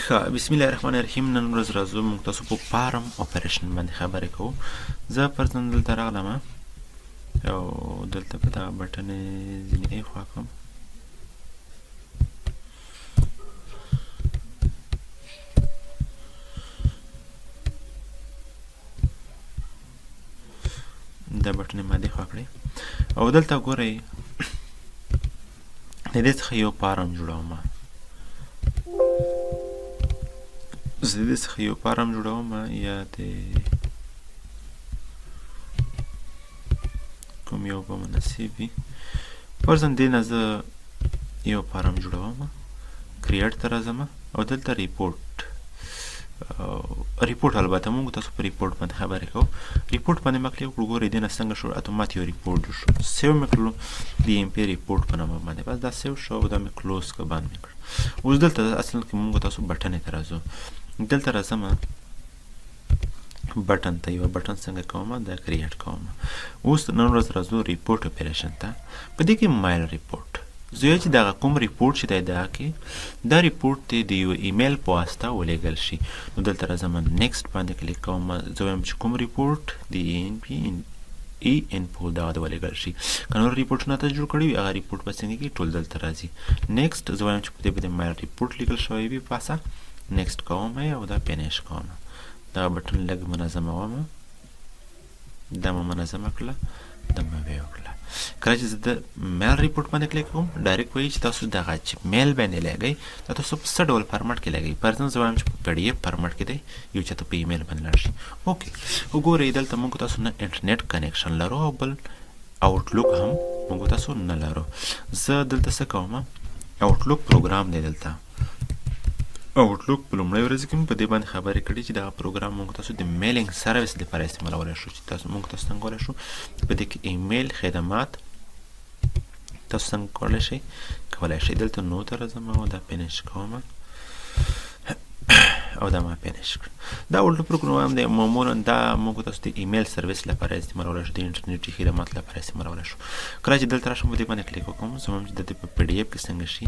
بسم الله الرحمن الرحیم. نن ورځ راځو موږ تاسو په فارم اپریشن باندې خبرې کوو. زه فرضاً دلته راغلم او دلته په دغه بټن یې ځینې ایخوا کړم. دا بټن یې ما دې خوا کړی او دلته ګورئ د دې څخه یو فارم جوړوم. زه د دې څخه یو فارم جوړوم یا د کوم یو به مناسب وي. فرضاً دې نه زه یو فارم جوړوم، کریټ ته راځم او دلته ریپورټ البته موږ تاسو په ریپورټ باندې خبرې کوو. ریپورټ باندې مې کلیک وکړو، ګورئ دې نه څنګه شو اتومات یو ریپورټ جوړ شو. سیو مې کړلو د ایم پی ریپورټ په نامه باندې، بس دا سیو شو او دا مې کلوز کړ، بند مې کړ. اوس دلته اصلا کې موږ تاسو بټن ته راځو. دلته راځم بټن ته، یو بټن څنګه کوم دا کریټ کوم. اوس نن ورځ راځو ریپورټ اپریشن ته. په دې کې مایل ریپورټ زه چې دغه کوم ریپورټ چې دی دغه کې دا ریپورټ دی د یو ایمیل په واسطه ولیږل شي. نو دلته راځم نیکسټ باندې کلیک کوم. زه وایم چې کوم ریپورټ د ای انفو دغه د ولیږل شي. که نور ریپورټونه ته جوړ کړي وي هغه ریپورټ به څنګه کېږي ټول دلته راځي. نیکسټ زه وایم چې په دې باندې مایل ریپورټ لیکل شوی وي پاسه. نیکسټ کوم او دا فینیش کوم. دا بټن لږ منظمه وم، دا مې منظمه کړله، دا مې ویې وکړله. کله چې زه د میل ریپورټ باندې کلیک کوم ډایرکټ وایي چې تاسو دغه چې میل باندې لګئ دا تاسو په څه ډول فارمټ کې لګئ. فرضاً زه وایم چې په پی ډي اف فارمټ کې دی، یو چاته په ایمیل باندې لاړ شي. اوکې وګورئ دلته موږ تاسو نه انټرنیټ کنیکشن لرو او بل آوټلوک هم موږ تاسو نه لرو. زه دلته څه کوم، آوټلوک پروګرام دی. دلته آوټلوک په لومړۍ ورځ کې مو په دې باندې خبرې کړي چې دغه پروګرام موږ تاسو د میلینګ سروس لپاره استعمالولی شو. چې تاسو موږ تاسو څنګه کولی شو په دې کې ایمیل خدمات تاسو څنګه کولی شئ. دلته نو ته راځم او دا فینیش کوم او دا ما فینیش کړ. دا آوټلوک پروګرام دی معمولا دا موږ تاسو د ایمیل سروس لپاره استعمالولی شو، د انټرنیټي خدمات لپاره استعمالولی شو. کله چې دلته راشم په دې باندې کلیک وکړم، زه وایم چې د دې په پی ډي اف کې څنګه شي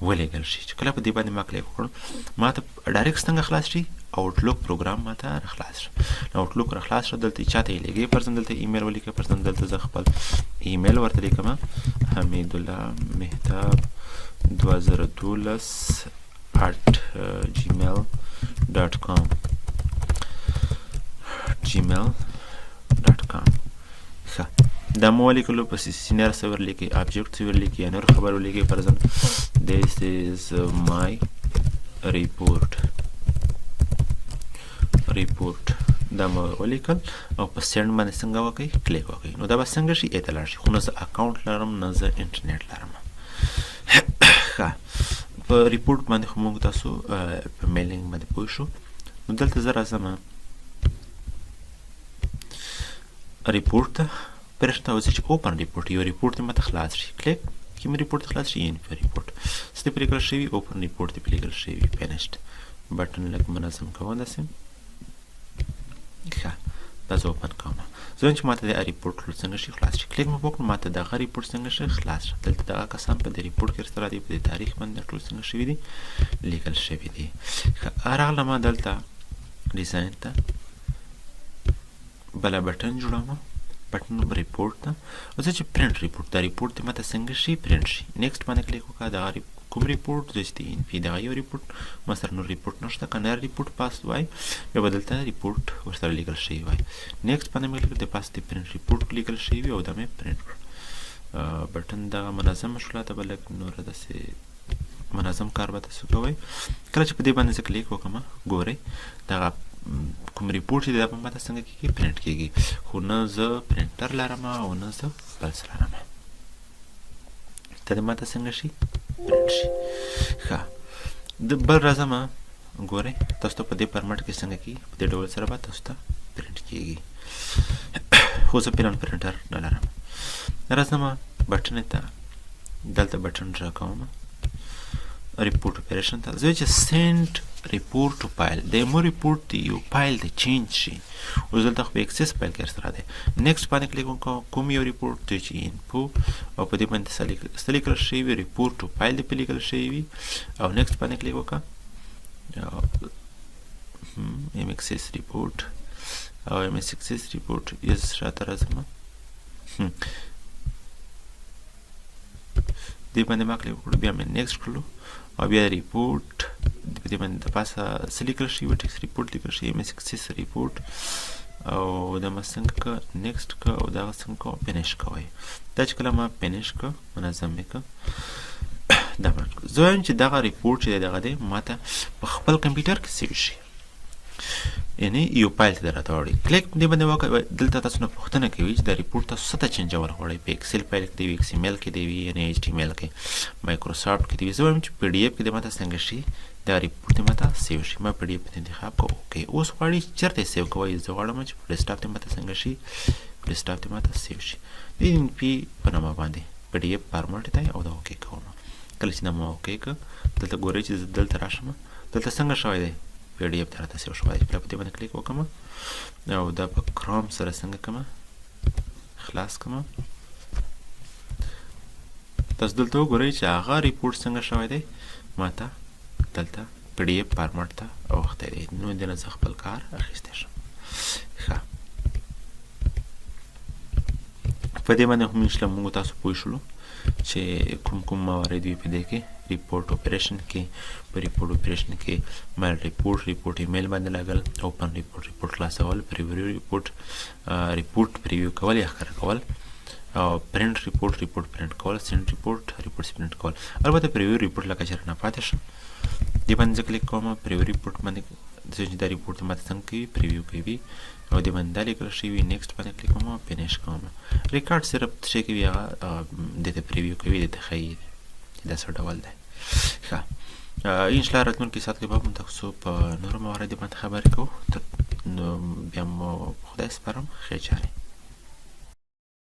ولیږل شي. چې کله په دې باندې ما کلیک وکړم ما ته ډایرکټ څنګه خلاص شي، آوټلوک پروګرام ما ته راخلاص شو. آوټلوک راخلاص شو، دلته چاته یې لیږئ. فرضاً دلته ایمیل ولیکئ. فرضاً دلته زه خپل ایمیل ورته لیکم، حمیدالله مهتاب 2012@gmail.com. ښه دا مو ولیکلو، پس سینیر څه ورلیکئ، آبجکټ څه ورلیکئ یا نور خبر ولیکئ. فرضاً this is my report دا مو ولیکل او په سینډ باندې څنګه وکئ کلیک وکئ. نو دا به څنګه شي ایته لاړ شي. خو نه زه اکاونټ لرم نه زه انټرنیټ لرم. ښه په ریپورټ باندې خو موږ تاسو په میلینګ باندې پوه شو. نو دلته زه راځم ریپورټ ته پرېږده او زه چې اوپن ریپورټ یو ریپورټ دې ماته خلاص شي. کلیک کوم ریپورټ خلاص شي، انفو ریپورټ څه دې پرې لیکل شوي، اوپن ریپورټ دې پرې لیکل شوي، فینیشډ. بټن لږ منظم کوم داسې. ښه دا زه اوپن کوم. زه وایم چې ماته د ریپورټ څنګه شي خلاص شي. کلیک مې وکړم ماته دغه ریپورټ څنګه شي خلاص شي. دلته دغه کسان په دې ریپورټ کې سره دي، په دې تاریخ باندې ټول څنګه شوي دي لیکل شوي دي. راغلم دلته ډیزاین ته، بله بټن جوړوم، بټن ریپورټ ته. او زه چې پرنټ ریپورټ دا ریپورټ دې ماته څنګه شي پرنټ شي. نیکسټ باندې کلیک وکړه. دغه کوم ریپورټ زه چې د انفي دغه یو ریپورټ ما سره نور ریپورټ نشته. که نر ریپورټ پاس وای بیا به دلته ریپورټ ورسره لیکل شوی وای. نیکسټ باندې مې کلیک د پاس د پرنټ ریپورټ لیکل شوی وي او دا مې پرنټ کړ. بټن دغه منظمه شوله، ته به لږ نوره داسې منظم کار به تاسو کوئ. کله چې په دې باندې زه کلیک وکړم ګورئ دغه کوم ریپورټ چې دی دا به ماته څنګه کېږي پرنټ کېږي. خو نه زه پرنټر لرم او نه زه بل څه لرم. ته دې ماته څنګه شي پرنټ شي. ښه د بل راځم ګورئ تاسو ته په دې فارمټ کې څنګه کېږي، په دې ډول سره به تاسو ته پرنټ کېږي. خو زه فعلا پرنټر نه لرم. راځم بټن ته، دلته بټن ډرا کوم ریپورټ اپریشن ته. زه چې سینډ ریپورټ ټو فایل د یو ریپورټ دی یو فایل دی چینج شي. اوس دلته خو په ایکسس فایل کې سره دی. نیکسټ باندې کلیک وکړم کوم یو ریپورټ دی چې انفو او په دې باندې څه لیکل شوي وي ریپورټ ټو فایل دی په لیکل شوي وي. او نیکسټ باندې کلیک وکړه MXS ریپورټ او MXS ریپورټ یز شاته راځم دې باندې ما کلیک وکړو بیا مې نیکسټ کړلو او بیا ریپورټ په دې باندې د پاسه څه لیکل شوي ټیکس ریپورټ لیکل شوي MXS ریپورټ او دا ما څنګه که نیکسټ که او دغه څنګه که فینش کوئ دا چې کله ما فینش که منظم مې که دا زه وایم چې دغه ریپورټ چې دی دغه دی ما ته په خپل کمپیوټر کې سیو شي یعنی یو فایل ته راته وړي کلیک دې باندې وکړئ دلته تاسو نه پوښتنه کوي چې دا ریپورټ تاسو څه ته چینجول غواړئ په ایکسل فایل کې دی وي XML کې دی وي یعنی HTML کې مایکروسافټ کې دی وي زه وایم چې PDF کې دې ماته څنګه شي دا ریپورټ دې ماته سیو شي ما PDF ته انتخاب کوم اوکې اوس غواړئ چېرته یې سیو کوئ زه غواړم چې په ډیسکټاپ دې ماته څنګه شي په ډیسکټاپ دې ماته سیو شي د NP په نامه باندې PDF فارمټ دی او دا اوکې کوم کله چې دا ما اوکې که دلته ګورئ چې زه دلته راشم دلته څنګه شوی دی PDF ته راته سیو شوی دی په دې باندې کلیک وکړم او دا په کروم سره څنګه کوم خلاص کوم تاسو دلته وګورئ چې هغه ریپورټ څنګه شوی دی ماته دلته PDF فارمټ ته اوښتی دی نو دې نه زه خپل کار اخیستی شم ښه په دې باندې هم انشاءالله موږ تاسو پوه شولو چې کوم موارد وي په دې کې ریپورټ اپریشن کې په ریپورټ اپریشن کې مال ریپورټ ایمیل باندې لګل اوپن ریپورټ خلاصول پریویو ریپورټ پریویو کول یا ښکاره کول او پرنټ ریپورټ پرنټ کول سینډ ریپورټ پرنټ کول البته پریویو ریپورټ لکه چېرې نه پاتې شم دې باندې زه کلیک کوم پریویو ریپورټ باندې چې دا ریپورټ ماته څنګه کوي پریویو کوي او دې باندې دا لیکل شوي نیکسټ باندې کلیک کوم فینش کوم ریکارډ صرف څه کوي هغه دې ته پریویو کوي دې ته ښیي دا څه ډول دی ښه انشاءالله راتلونکي ساعت کې به هم تاسو په نورو مواردو باندې خبرې کوو بیا مو خدای سپارم ښې چارې